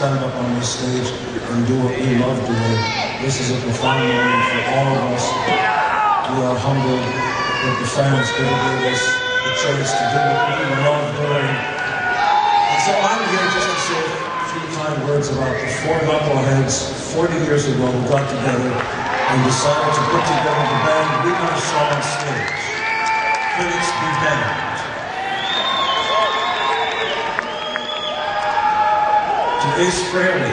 stand up on this stage and do what we love doing. This is a profound moment for all of us. We are humbled that the fans could have given us the choice to do what we love doing. And so I'm here just to say a few kind words about the four knuckleheads 40 years ago who got together and decided to put together the band we never saw on stage. Critics be damned. To Ace Frehley.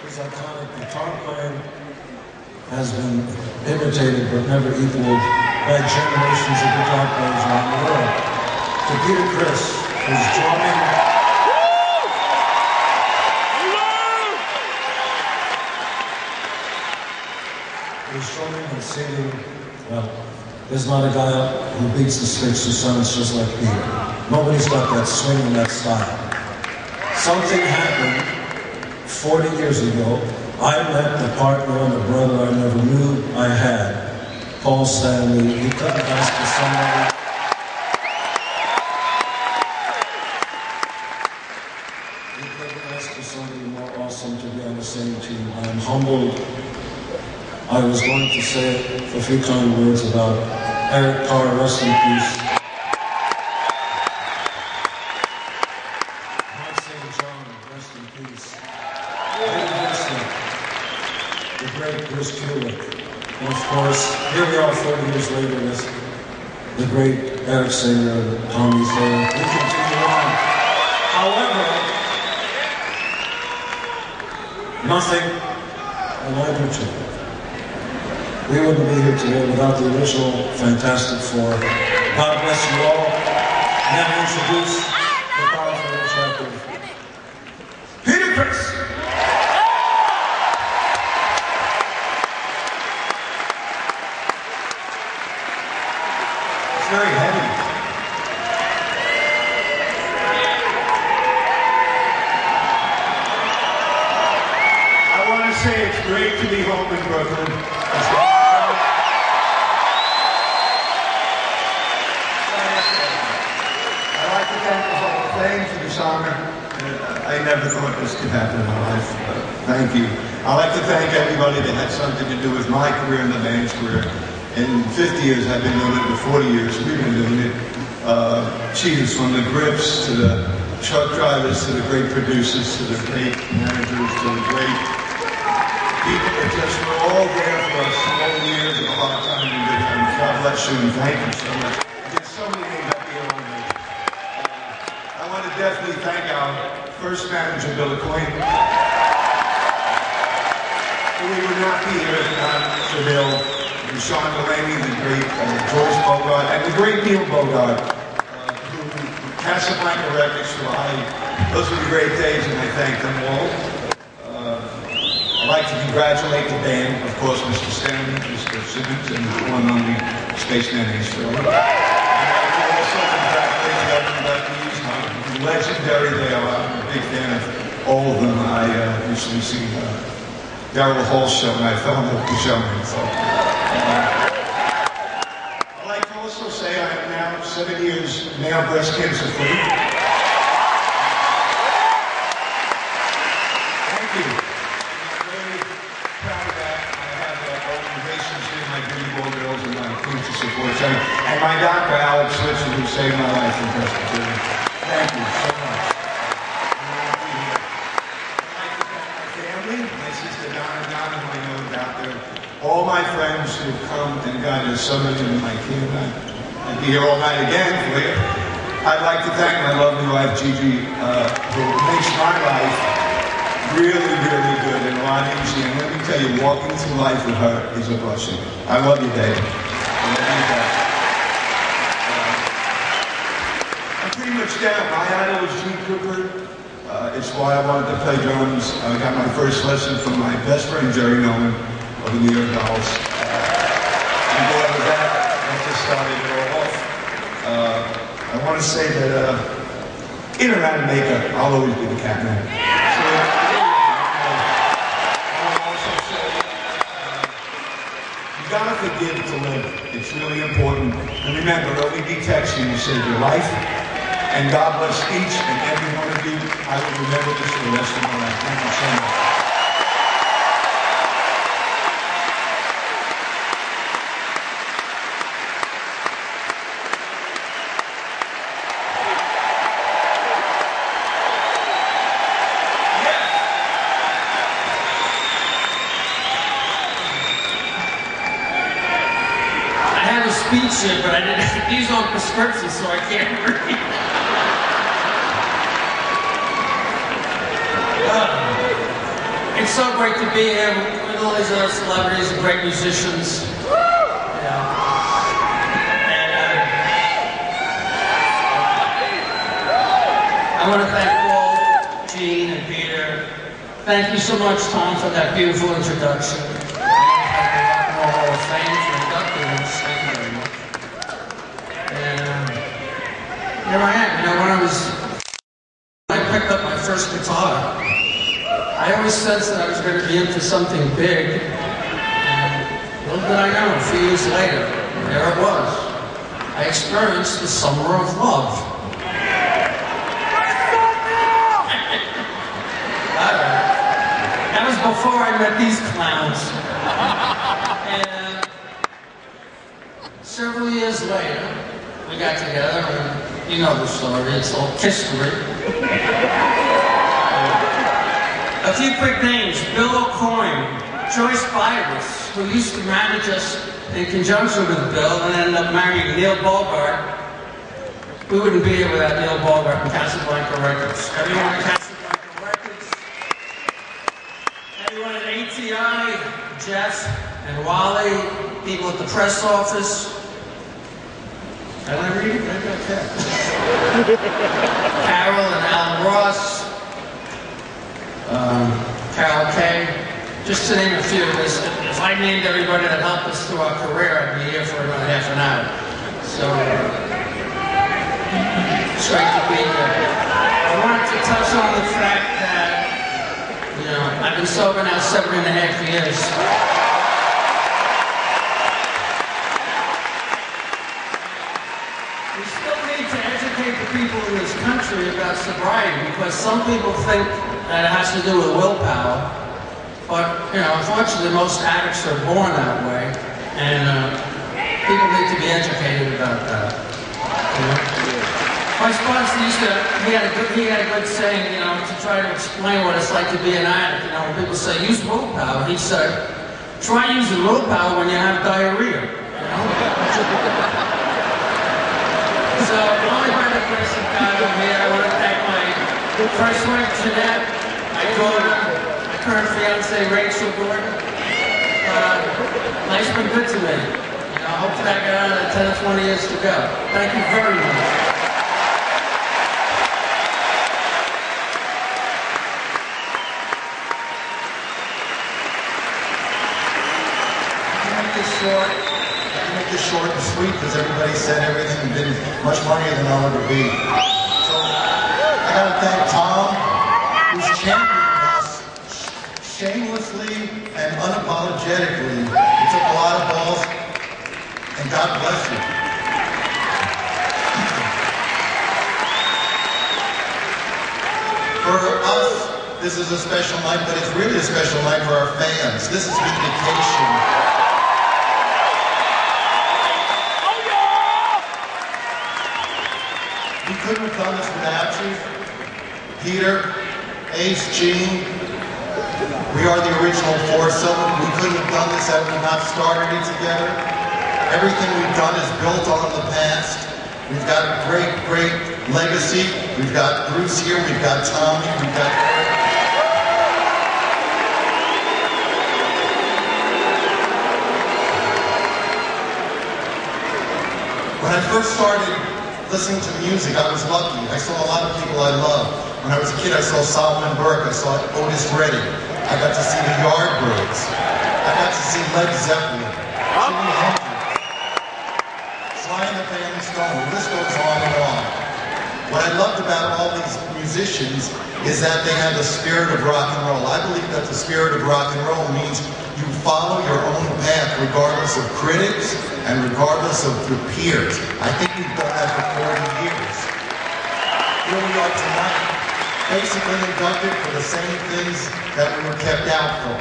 His iconic guitar playing has been imitated but never equaled by generations of guitar players around the world. To Criss, who's drumming and singing. Well, there's not a guy who beats the Sticks who sounds just like Peter. Nobody's got that swing and that style. Something happened 40 years ago. I met the partner and the brother I never knew I had, Paul Stanley. He couldn't ask for somebody. He couldn't ask for somebody more awesome to be on the same team. I am humbled. I was going to say a few kind words about Eric Carr, rest in peace. Mike St. John, rest in peace. The great Criss. And of course, here we are 40 years later with the great Eric Singer, Tommy's there. We continue on. However, nothing, and I do too. We wouldn't be here today without the original Fantastic Four. God bless you all. Now introduce the powerful and attractive Criss. It's very heavy. I want to say it's great to be home in Brooklyn. For the song. I never thought this could happen in my life. Thank you. I'd like to thank everybody that had something to do with my career and the band's career. In 50 years, I've been doing it. For 40 years, we've been doing it. Cheers, from the grips to the truck drivers to the great producers to the great managers to the great people that just were all there for us all years of a hard time and good times. God bless you and thank you so much. There's so many things up here on me. I want to definitely thank our first manager, Bill Coyne. We would not be here if not for Bill and Sean Delaney, the great George Bogart, and the great Neil Bogart, who Casablanca Records. Those were the great days, and I thank them all. I'd like to congratulate the band, of course, Mr. Stanley, Mr. Simmons, and the one and only Spaceman Ace Frehley. I'd like to also congratulate the inductees, how legendary they are. I'm a big fan of all of them. I recently seen Daryl Hall's show, and I fell in love with the showman. So, I'd like to also say I am now 7 years male breast cancer free. Thank you. I'm very proud of that. I have organizations here, my Beauty Ball Girls and my Cancer Support Center, and my doctor, Alex Switzer, who saved my life in Presbyterian. Thank you so much. All my friends who have come and guided us so much into my kingdom. I'd be here all night again for you. I'd like to thank my lovely wife, Gigi, who makes my life really, really good and a lot easier. And let me tell you, walking through life with her is a blessing. I love you, Dave. I love you, Dave. I'm pretty much down. My idol is Gene Cooper. It's why I wanted to play drums. I got my first lesson from my best friend, Jerry Nolan, of the New York Dolls. And boy, with that, I just started it all off. I want to say that in or out of makeup, I'll always be the cat man. So, I want to also say, you gotta forgive to live. It's It's really important. And remember, LED texting will save your life. And God bless each and every one of you. I will remember this for the rest of my life. Thank you so much. Speech here, but I didn't. These are prescriptions, so I can't read. It's so great to be here with all these other celebrities and great musicians. I want to thank Paul, Gene, and Peter. Thank you so much, Tom, for that beautiful introduction. I want to thank the Rock and Roll Hall of Fame for inducting us. Thank you very much. And here I am. You know, when I picked up my first guitar, I always sensed that I was going to be into something big. And little did I know, a few years later, there it was. I experienced the summer of love. That was before I met these clowns. And several years later, we got together, and you know the story, it's all history. A few quick names: Bill O'Coin, Joyce Byers, who used to manage us in conjunction with Bill and ended up marrying Neil Bogart. We wouldn't be here without Neil Bogart and Casablanca Records. Everyone at Casablanca Records, everyone at ATI, Jeff and Wally, people at the press office. Can I read it? Maybe I can. Carol and Alan Ross, Carol Kay, just to name a few. If I named everybody that helped us through our career, I'd be here for another half an hour. So, it's great to be here. I wanted to touch on the fact that, you know, I've been sober now 7.5 years. We still need to educate the people in this country about sobriety, because some people think that it has to do with willpower. But, you know, unfortunately, most addicts are born that way, and people need to be educated about that. You know? My sponsor he had a good saying, you know, to try to explain what it's like to be an addict. You know, when people say, use willpower, he'd say, try using willpower when you have diarrhea, you know? So, only by the grace of God I'm here. I want to thank my first wife, Jeanette, my daughter, my current fiance, Rachel Gordon. Life's been good to me. You know, hopefully I got another 10 or 20 years to go. Thank you very much. Make this short and sweet, because everybody said everything and been much funnier than I'll ever be. So I gotta thank Tom, who's championed us shamelessly and unapologetically. He took a lot of balls, and God bless you. For us, this is a special night, but it's really a special night for our fans. This is vindication. We couldn't have done this without you. Peter, Ace, Gene, we are the original foursome. We couldn't have done this had we not started it together. Everything we've done is built on the past. We've got a great, great legacy. We've got Bruce here, we've got Tommy, we've got Eric. When I first started listening to music, I was lucky. I saw a lot of people I loved. When I was a kid, I saw Solomon Burke, I saw Otis Redding. I got to see the Yardbirds. I got to see Led Zeppelin, Jimi Hendrix, Sly and the Family Stone. The list goes on and on. What I loved about all these musicians is that they have the spirit of rock and roll. I believe that the spirit of rock and roll means you follow your own path regardless of critics and regardless of your peers. I think we've done that for 40 years. Here we are tonight, basically inducted for the same things that we were kept out for.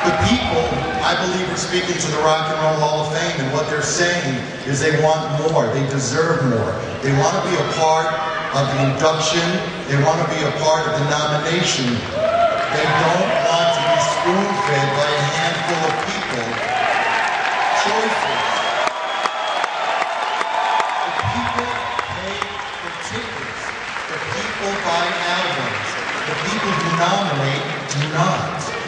The people, I believe, are speaking to the Rock and Roll Hall of Fame, and what they're saying is they want more, they deserve more. They want to be a part of the induction, they want to be a part of the nomination. They don't want to be spoon-fed by a handful of people. Choices. The people pay for tickets. The people buy albums. The people who nominate do not.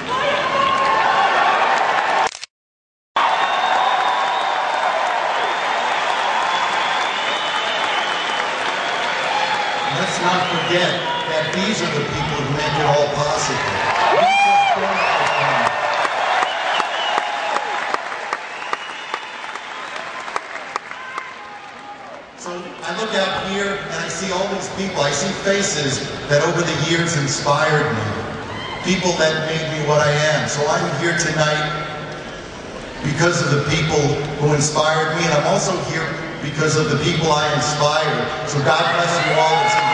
Let's not forget that these are the people who make it all possible. So I look out here and I see all these people. I see faces that over the years inspired me. People that made me what I am. So I'm here tonight because of the people who inspired me, and I'm also here because of the people I inspire. So God bless you all.